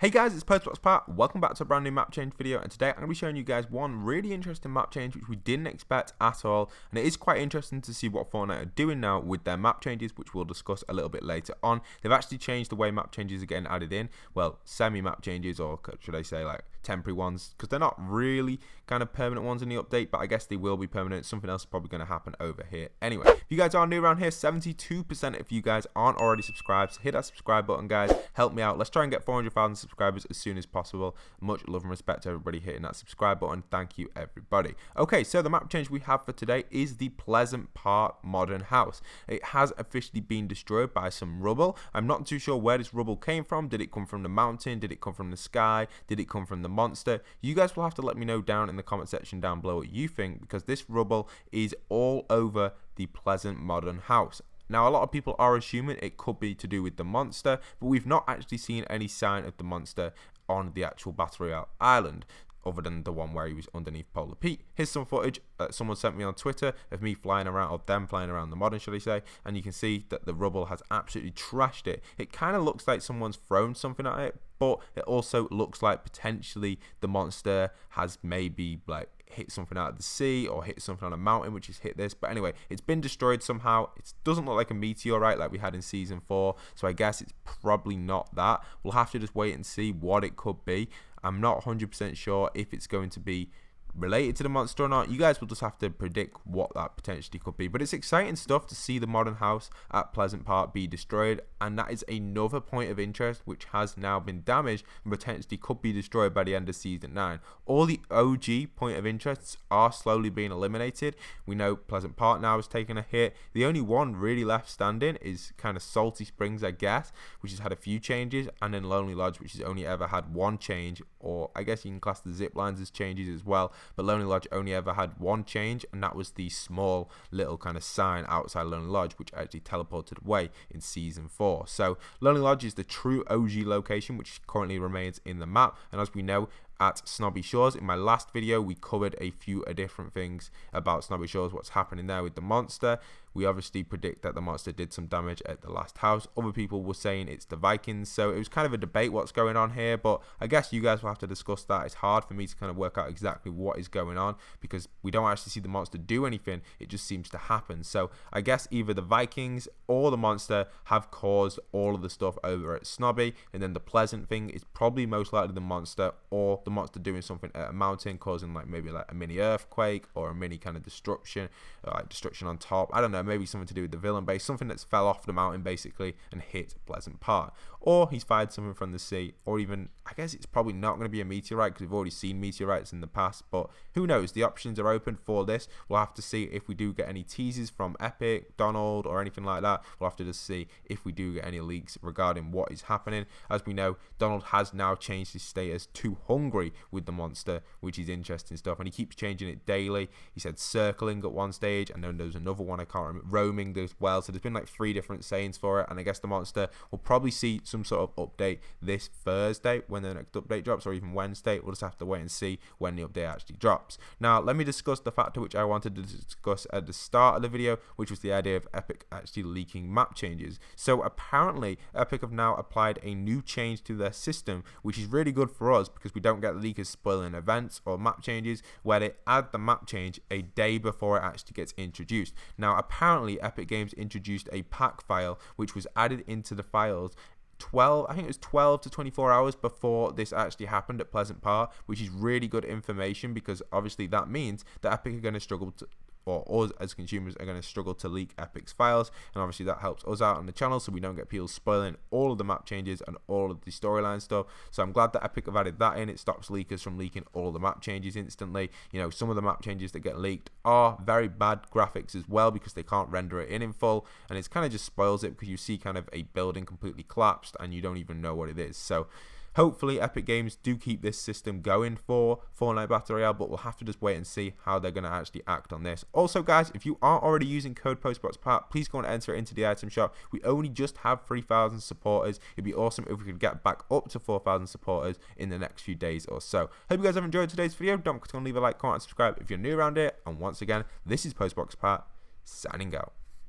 Hey guys, it's postboxpat. Welcome back to a brand new map change video, and today I'm going to be showing you guys one really interesting map change which we didn't expect at all, and it is quite interesting to see what Fortnite are doing now with their map changes, which we'll discuss a little bit later on. They've actually changed the way map changes are getting added in, well, semi-map changes, or should I say like temporary ones, because they're not really kind of permanent ones in the update, but I guess they will be permanent. Something else is probably going to happen over here. Anyway, if you guys are new around here, 72% if you guys aren't already subscribed, so hit that subscribe button, guys. Help me out. Let's try and get 400,000 subscribers as soon as possible. Much love and respect to everybody hitting that subscribe button. Thank you, everybody. Okay, so the map change we have for today is the Pleasant Park modern house. It has officially been destroyed by some rubble. I'm not too sure where this rubble came from. Did it come from the mountain? Did it come from the sky? Did it come from the monster? You guys will have to let me know down in the comment section down below what you think, because this rubble is all over the Pleasant modern house. Now, a lot of people are assuming it could be to do with the monster, but we've not actually seen any sign of the monster on the actual Battle Royale island, other than the one where he was underneath Polar Pete. Here's some footage that someone sent me on Twitter of me flying around, or them flying around the modern, should I say, and you can see that the rubble has absolutely trashed it. It kind of looks like someone's thrown something at it, but it also looks like potentially the monster has maybe like hit something out of the sea or hit something on a mountain, which has hit this. But anyway, it's been destroyed somehow. It doesn't look like a meteorite like we had in season 4, so I guess it's probably not that. We'll have to just wait and see what it could be. I'm not 100% sure if it's going to be related to the monster or not. You guys will just have to predict what that potentially could be, but it's exciting stuff to see the modern house at Pleasant Park be destroyed, and that is another point of interest which has now been damaged and potentially could be destroyed by the end of season 9. All the OG point of interests are slowly being eliminated. We know Pleasant Park now has taken a hit. The only one really left standing is kind of Salty Springs, I guess, which has had a few changes, and then Lonely Lodge, which has only ever had one change, or I guess you can class the zip lines as changes as well. But Lonely Lodge only ever had one change, and that was the small little kind of sign outside Lonely Lodge, which actually teleported away in season 4. So Lonely Lodge is the true OG location, which currently remains in the map. And as we know, at Snobby Shores, in my last video we covered a few different things about Snobby Shores, what's happening there with the monster. We obviously predict that the monster did some damage at the last house. Other people were saying it's the Vikings, so it was kind of a debate what's going on here, but I guess you guys will have to discuss that. It's hard for me to kind of work out exactly what is going on because we don't actually see the monster do anything, it just seems to happen. So I guess either the Vikings or the monster have caused all of the stuff over at Snobby, and then the Pleasant thing is probably most likely the monster, or the monster doing something at a mountain, causing like maybe like a mini earthquake or a mini kind of destruction, like destruction on top. I don't know, maybe something to do with the villain base, something that's fell off the mountain basically and hit Pleasant Park. Or he's fired something from the sea, or even, I guess it's probably not going to be a meteorite because we've already seen meteorites in the past, but who knows? The options are open for this. We'll have to see if we do get any teases from Epic, Donald, or anything like that. We'll have to just see if we do get any leaks regarding what is happening. As we know, Donald has now changed his status to hungry with the monster, which is interesting stuff, and he keeps changing it daily. He said circling at one stage, and then there's another one I can't remember, roaming as well. So there's been like 3 different sayings for it, and I guess the monster will probably see some sort of update this Thursday when the next update drops, or even Wednesday. We'll just have to wait and see when the update actually drops. Now let me discuss the factor which I wanted to discuss at the start of the video, which was the idea of Epic actually leaking map changes. So apparently Epic have now applied a new change to their system, which is really good for us because we don't get leakers spoiling events or map changes, where they add the map change a day before it actually gets introduced. Now apparently Epic Games introduced a pack file which was added into the files 12 to 24 hours before this actually happened at Pleasant Park, which is really good information, because obviously that means that Epic are going to struggle to, or us as consumers are going to struggle to leak Epic's files, and obviously that helps us out on the channel so we don't get people spoiling all of the map changes and all of the storyline stuff. So I'm glad that Epic have added that in. It stops leakers from leaking all the map changes instantly. You know, some of the map changes that get leaked are very bad graphics as well because they can't render it in full, and it's kind of just spoils it because you see kind of a building completely collapsed and you don't even know what it is. So hopefully Epic Games do keep this system going for Fortnite Battle Royale, but we'll have to just wait and see how they're going to actually act on this. Also guys, if you aren't already using code postboxpat, please go and enter it into the item shop. We only just have 3,000 supporters. It'd be awesome if we could get back up to 4,000 supporters in the next few days or so. Hope you guys have enjoyed today's video. Don't forget to leave a like, comment, and subscribe if you're new around here. And once again, this is postboxpat signing out.